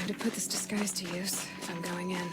to put this disguise to use if I'm going in.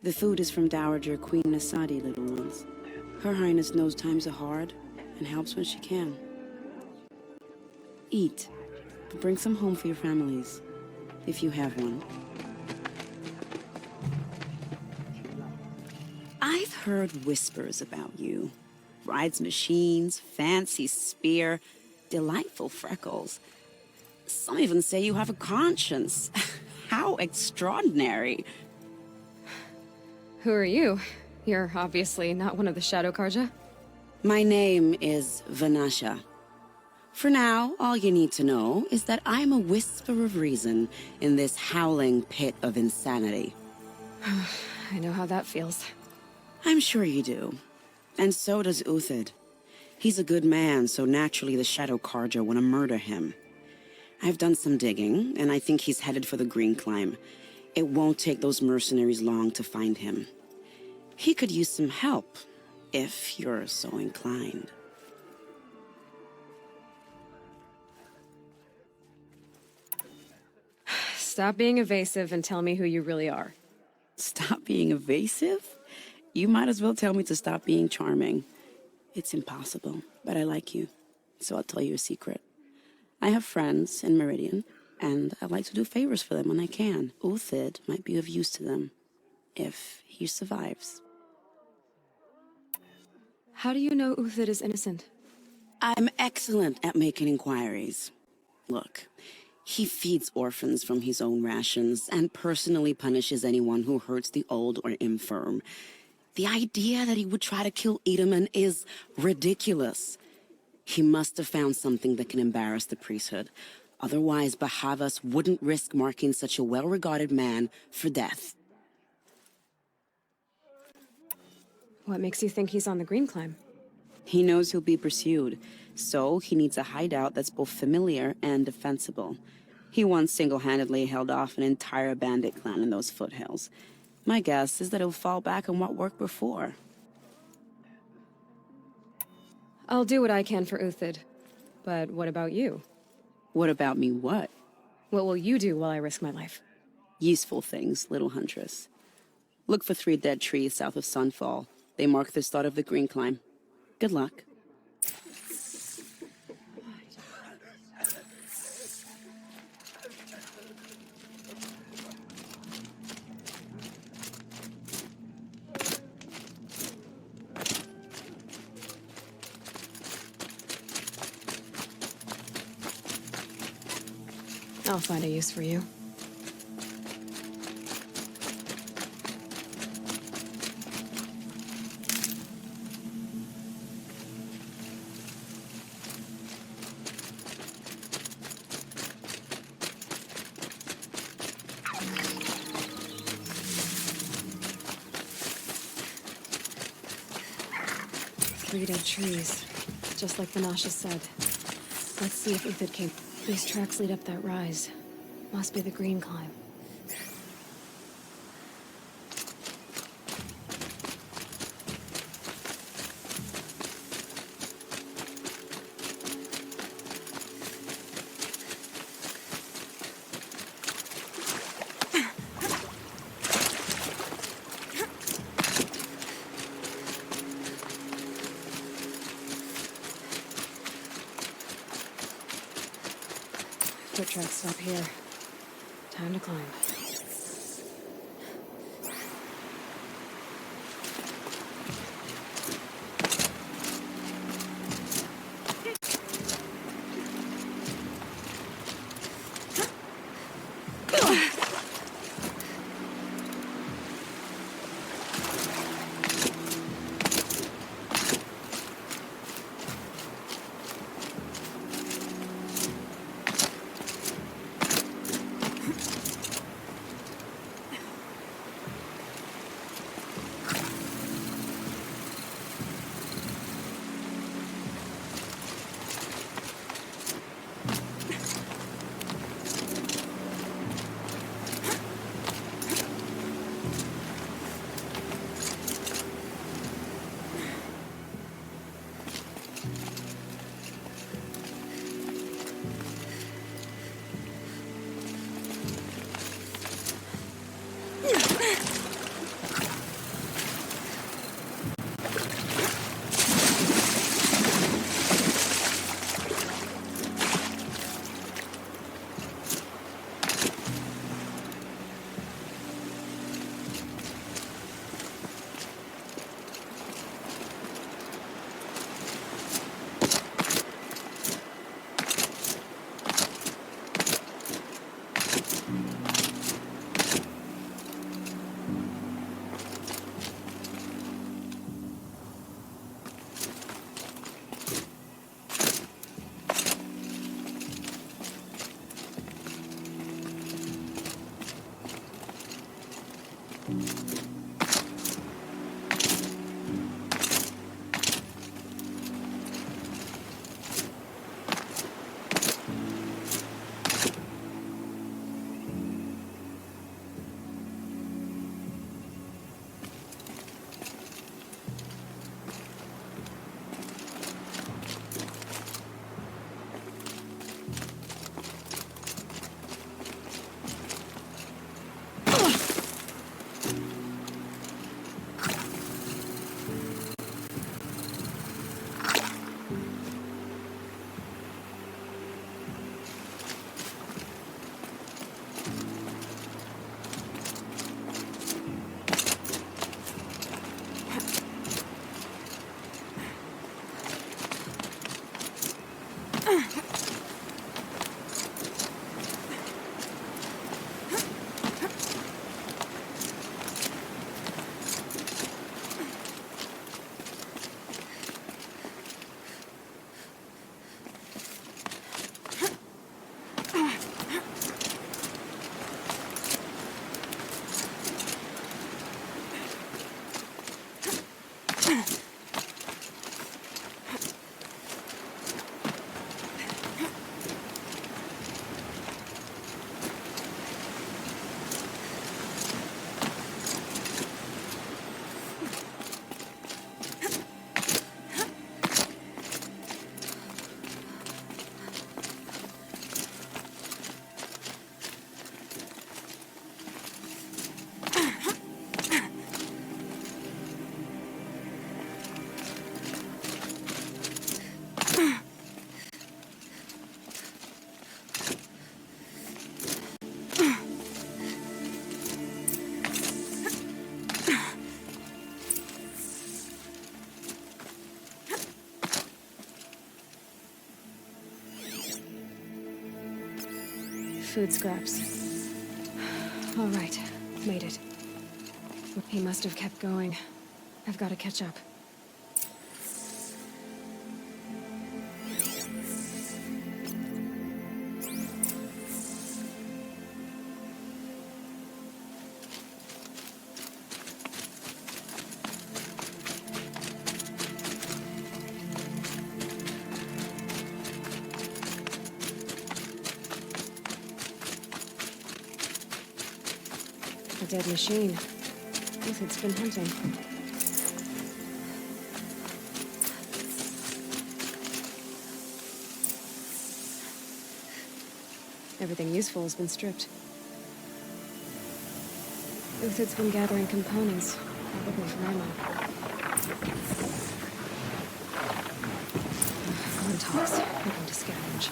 The food is from Dowager Queen Nasadi, little ones. Her Highness knows times are hard and helps when she can. Eat. Bring some home for your families, if you have one. I've heard whispers about you. Rides machines, fancy spear, delightful freckles. Some even say you have a conscience. How extraordinary. Who are you? You're obviously not one of the Shadow Karja. My name is Vanasha. For now, all you need to know is that I'm a whisper of reason in this howling pit of insanity. I know how that feels. I'm sure you do. And so does Uthid. He's a good man, so naturally the Shadow Karja want to murder him. I've done some digging, and I think he's headed for the Green Climb. It won't take those mercenaries long to find him. He could use some help, if you're so inclined. Stop being evasive and tell me who you really are. Stop being evasive? You might as well tell me to stop being charming. It's impossible, but I like you, so I'll tell you a secret. I have friends in Meridian, and I like to do favors for them when I can. Uthid might be of use to them, if he survives. How do you know Uthid is innocent? I'm excellent at making inquiries. Look, he feeds orphans from his own rations and personally punishes anyone who hurts the old or infirm. The idea that he would try to kill Edelman is ridiculous. He must have found something that can embarrass the priesthood. Otherwise, Bahavas wouldn't risk marking such a well-regarded man for death. What makes you think he's on the Green Climb? He knows he'll be pursued, so he needs a hideout that's both familiar and defensible. He once single-handedly held off an entire bandit clan in those foothills. My guess is that he'll fall back on what worked before. I'll do what I can for Uthid. But what about you? What about me what? What will you do while I risk my life? Useful things, little huntress. Look for 3 dead trees south of Sunfall. They mark the start of the Green Climb. Good luck. I'll find a use for you. concreted trees, just like Vanasha said. Let's see if Uthid came. These tracks lead up that rise. Must be the green climb. Foot tracks stop here. Time to climb. Food scraps. All right, made it. He must have kept going. I've got to catch up. A dead machine. Uthid's been hunting. Everything useful has been stripped. Uthid's been gathering components, probably for ammo. One toss, hoping to scavenge.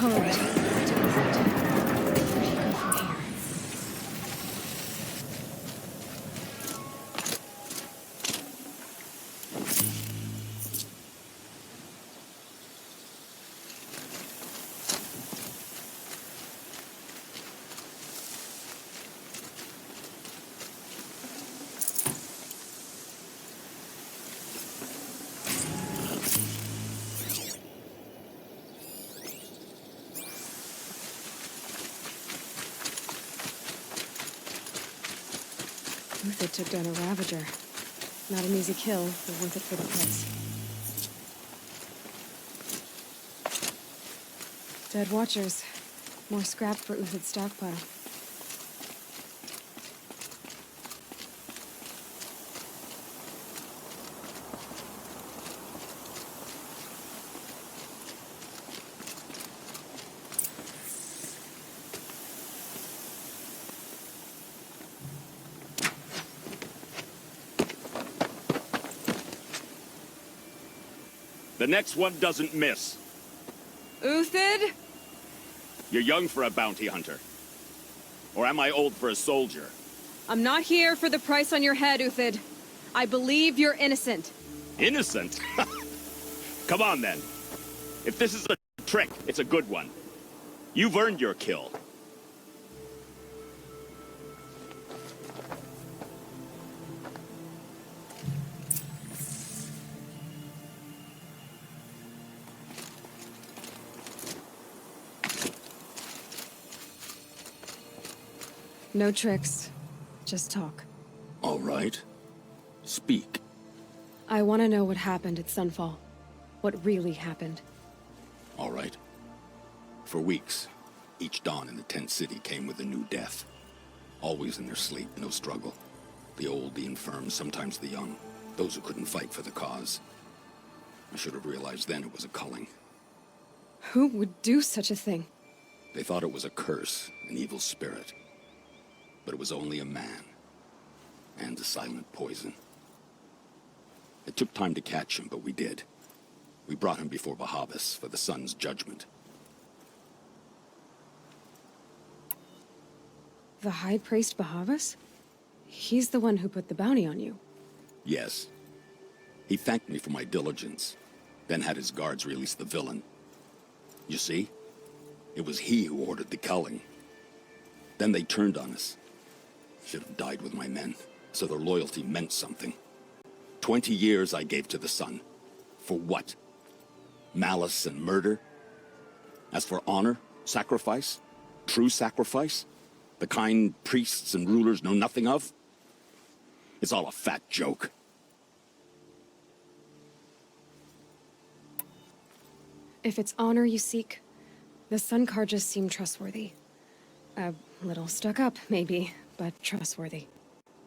All right. To Uthid. Where do you go from here? Uthid took down a Ravager. Not an easy kill, but worth it for the price. Dead Watchers. More scrap for Uthid's stockpile. The next one doesn't miss. Uthid? You're young for a bounty hunter. Or am I old for a soldier? I'm not here for the price on your head, Uthid. I believe you're innocent. Innocent? Come on, then. If this is a trick, it's a good one. You've earned your kill. No tricks. Just talk. All right. Speak. I want to know what happened at Sunfall. What really happened. All right. For weeks, each dawn in the tent city came with a new death. Always in their sleep, no struggle. The old, the infirm, sometimes the young. Those who couldn't fight for the cause. I should have realized then it was a culling. Who would do such a thing? They thought it was a curse, an evil spirit. But it was only a man. And a silent poison. It took time to catch him, but we did. We brought him before Bahavas for the sun's judgment. The High Priest Bahavas? He's the one who put the bounty on you. Yes. He thanked me for my diligence, then had his guards release the villain. You see? It was he who ordered the culling. Then they turned on us. Should have died with my men, so their loyalty meant something. 20 years I gave to the sun. For what? Malice and murder? As for honor, sacrifice, true sacrifice, the kind priests and rulers know nothing of? It's all a fat joke. If it's honor you seek, the Sun Karjas seem trustworthy. A little stuck up, maybe, but trustworthy.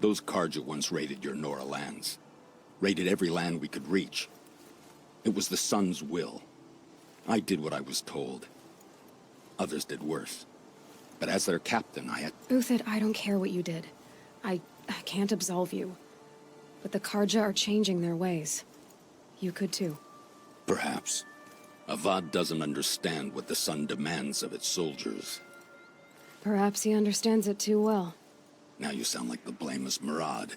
Those Karja once raided your Nora lands. Raided every land we could reach. It was the Sun's will. I did what I was told. Others did worse. But as their captain, I had... Uthid, I don't care what you did. I can't absolve you. But the Karja are changing their ways. You could too. Perhaps. Avad doesn't understand what the Sun demands of its soldiers. Perhaps he understands it too well. Now you sound like the blameless Murad.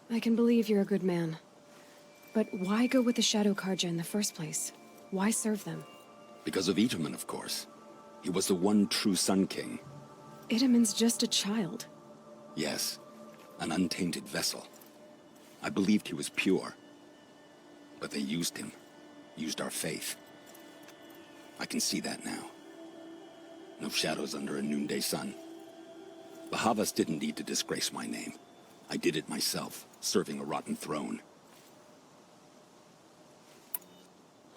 I can believe you're a good man. But why go with the Shadow Karja in the first place? Why serve them? Because of Itaman, of course. He was the one true Sun King. Itaman's just a child. Yes, an untainted vessel. I believed he was pure. But they used him. Used our faith. I can see that now. No shadows under a noonday sun. Bahavas didn't need to disgrace my name. I did it myself, serving a rotten throne.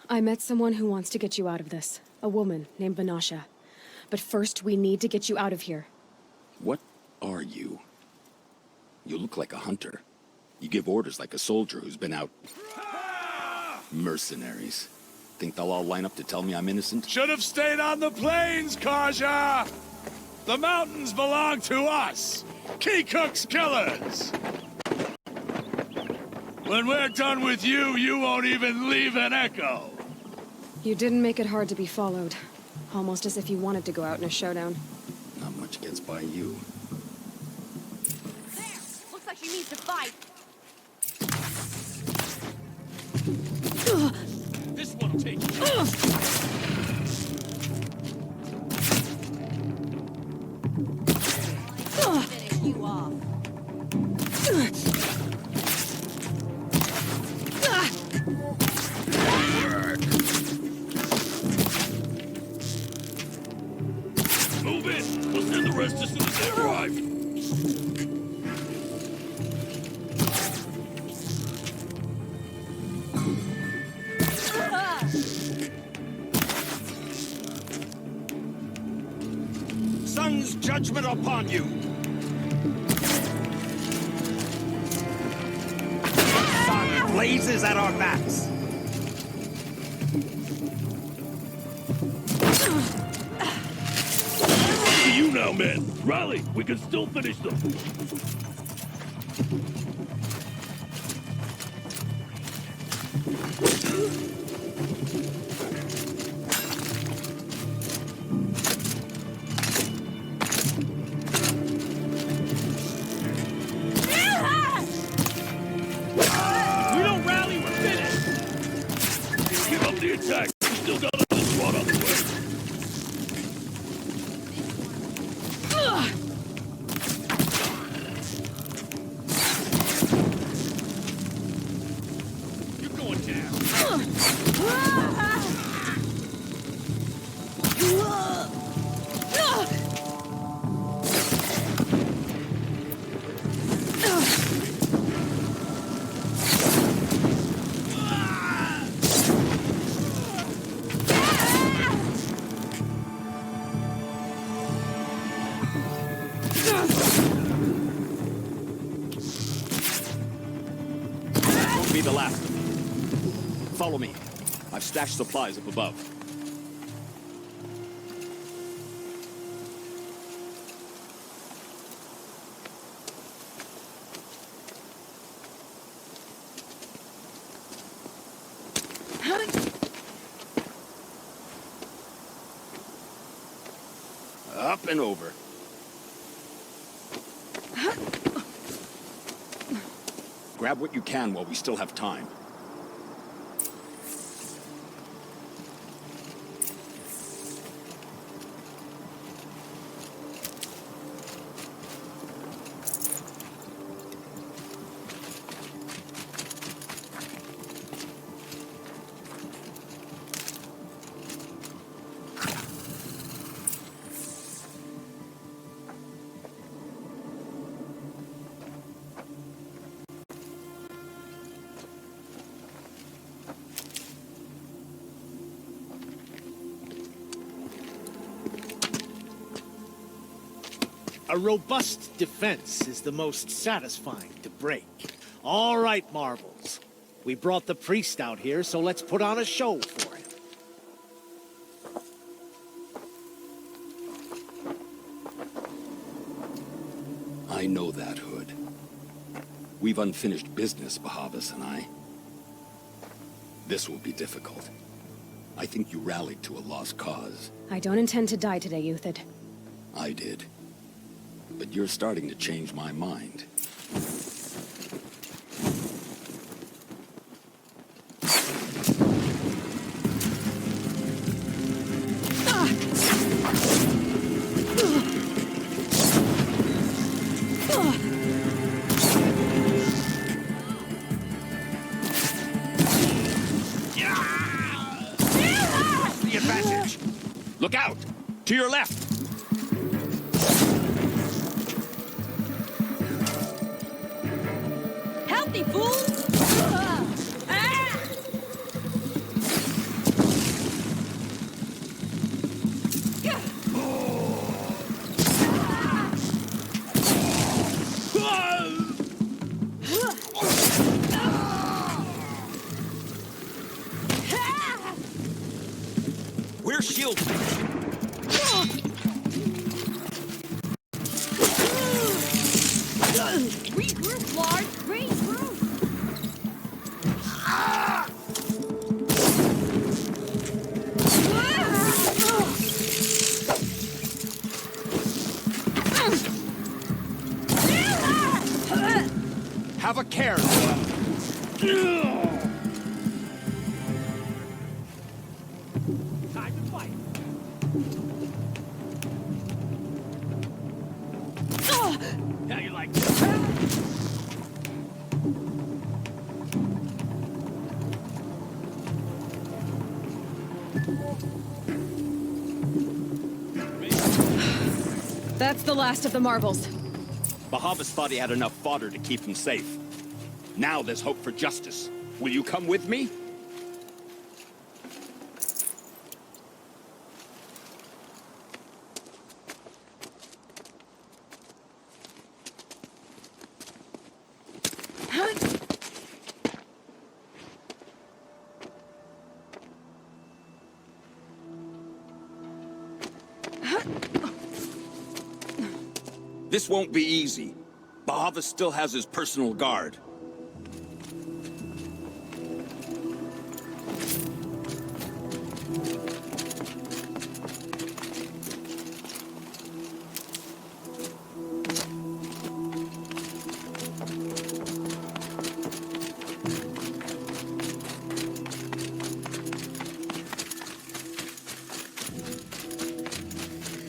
I met someone who wants to get you out of this. A woman named Vanasha. But first, we need to get you out of here. What are you? You look like a hunter. You give orders like a soldier who's been out... Mercenaries. Think they'll all line up to tell me I'm innocent? Should have stayed on the plains, Karja! The mountains belong to us! Keycook's killers! When we're done with you, you won't even leave an echo! You didn't make it hard to be followed. Almost as if you wanted to go out in a showdown. Not much gets by you. There! Looks like she needs to fight. This one'll take you. Finish you off. Move in! We'll send the rest as soon as they arrive. Sun's judgment upon you! Sun blazes at our backs! To you now, men! Rally! We can still finish them! We don't rally, we're finished! Keep up the attack! We still got another squad on the way! You're going down! Won't be the last of them. Follow me. I've stashed supplies up above. Up and over. Grab what you can while we still have time. A robust defense is the most satisfying to break. All right, Marvels. We brought the priest out here, so let's put on a show for him. I know that, Hood. We've unfinished business, Bahavas and I. This will be difficult. I think you rallied to a lost cause. I don't intend to die today, Uthid. I did. But you're starting to change my mind. The advantage! Look out! To your left! Help me, fool! We're shielded! Regroup, Lord! Regroup! Have a care! Time to fight. How you like this? That's the last of the marvels. Bahavas thought he had enough fodder to keep him safe. Now there's hope for justice. Will you come with me? This won't be easy. Bahavas still has his personal guard.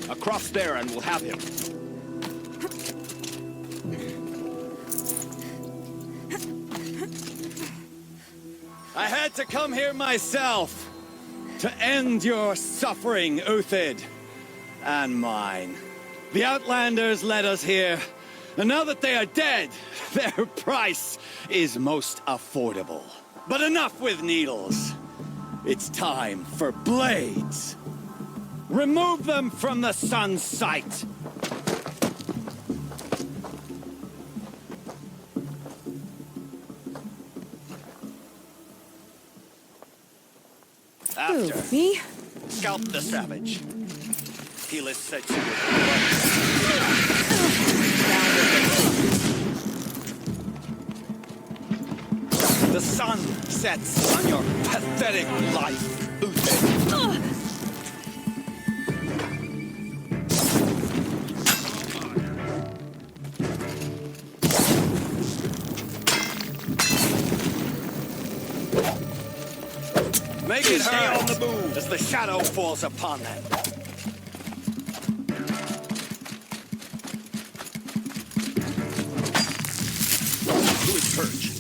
Across there and we'll have him. I had to come here myself to end your suffering, Uthid, and mine. The Outlanders led us here, and now that they are dead, their price is most affordable. But enough with needles. It's time for blades. Remove them from the sun's sight. Who, After, me? scalp the savage. Helis said she would. The sun sets on your pathetic life, Uthid. Make it hurt on the move as the shadow falls upon them. To his perch.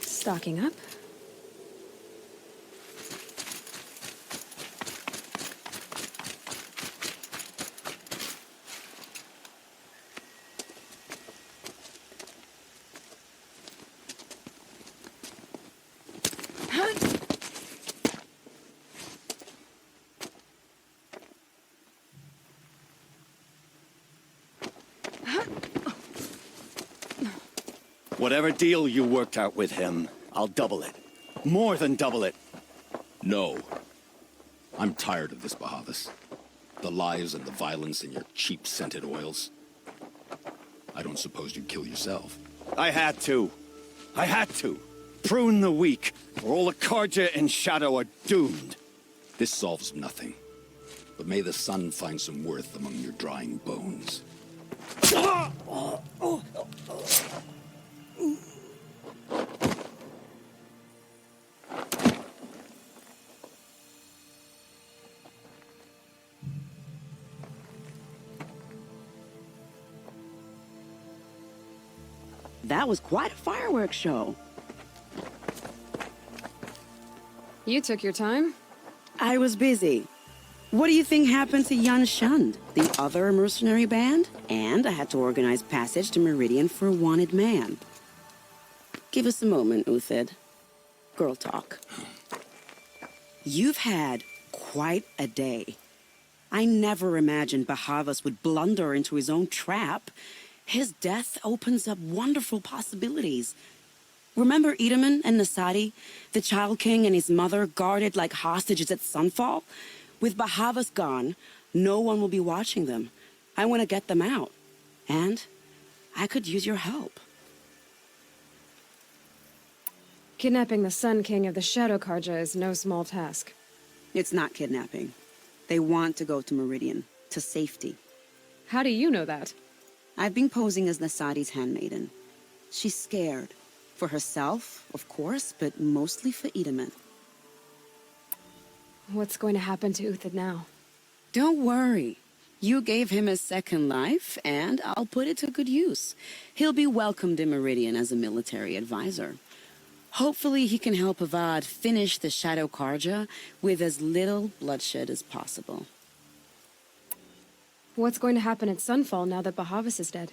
Stocking up. Whatever deal you worked out with him, I'll double it. More than double it. No. I'm tired of this, Bahavas. The lies and the violence and your cheap scented oils. I don't suppose you'd kill yourself. I had to. I had to. Prune the weak, or all the Karja in Shadow are doomed. This solves nothing. But may the sun find some worth among your drying bones. That was quite a fireworks show. You took your time. I was busy. What do you think happened to Yun Shund, the other mercenary band? And I had to organize passage to Meridian for a wanted man. Give us a moment, Uthid. Girl talk. You've had quite a day. I never imagined Bahavas would blunder into his own trap. His death opens up wonderful possibilities. Remember Edaman and Nasadi, the Child King and his mother guarded like hostages at Sunfall? With Bahavas gone, no one will be watching them. I want to get them out. And I could use your help. Kidnapping the Sun King of the Shadow Karja is no small task. It's not kidnapping. They want to go to Meridian, to safety. How do you know that? I've been posing as Nasadi's handmaiden. She's scared. For herself, of course, but mostly for Edaman. What's going to happen to Uthid now? Don't worry. You gave him a second life, and I'll put it to good use. He'll be welcomed in Meridian as a military advisor. Hopefully he can help Avad finish the Shadow Karja with as little bloodshed as possible. What's going to happen at Sunfall now that Bahavas is dead?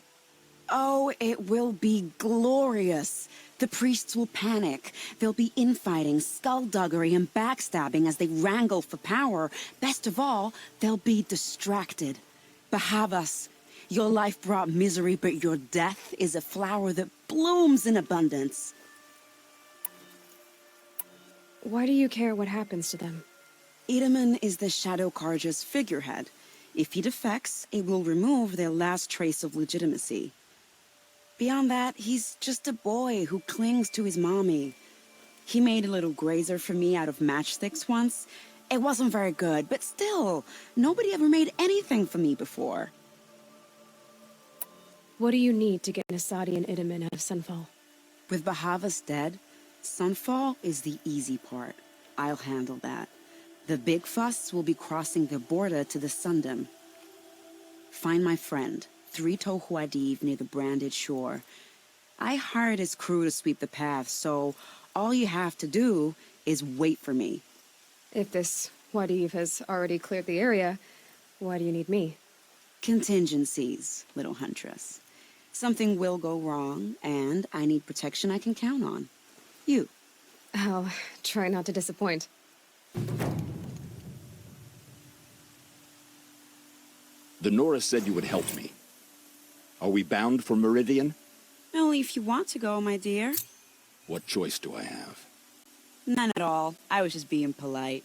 Oh, it will be glorious. The priests will panic. There'll be infighting, skullduggery, and backstabbing as they wrangle for power. Best of all, they'll be distracted. Bahavas, your life brought misery, but your death is a flower that blooms in abundance. Why do you care what happens to them? Edaman is the Shadow Karja's figurehead. If he defects, it will remove their last trace of legitimacy. Beyond that, he's just a boy who clings to his mommy. He made a little grazer for me out of matchsticks once. It wasn't very good, but still, nobody ever made anything for me before. What do you need to get Nasadi and Edaman out of Sunfall? With Bahavas dead, Sunfall is the easy part. I'll handle that. The big fuss will be crossing the border to the Sundom. Find my friend, 3 Tohuadiv near the branded shore. I hired his crew to sweep the path, so all you have to do is wait for me. If this Wadiv has already cleared the area, why do you need me? Contingencies, little huntress. Something will go wrong, and I need protection I can count on. You. I'll try not to disappoint. The Nora said you would help me. Are we bound for Meridian? Only if you want to go, my dear. What choice do I have? None at all. I was just being polite.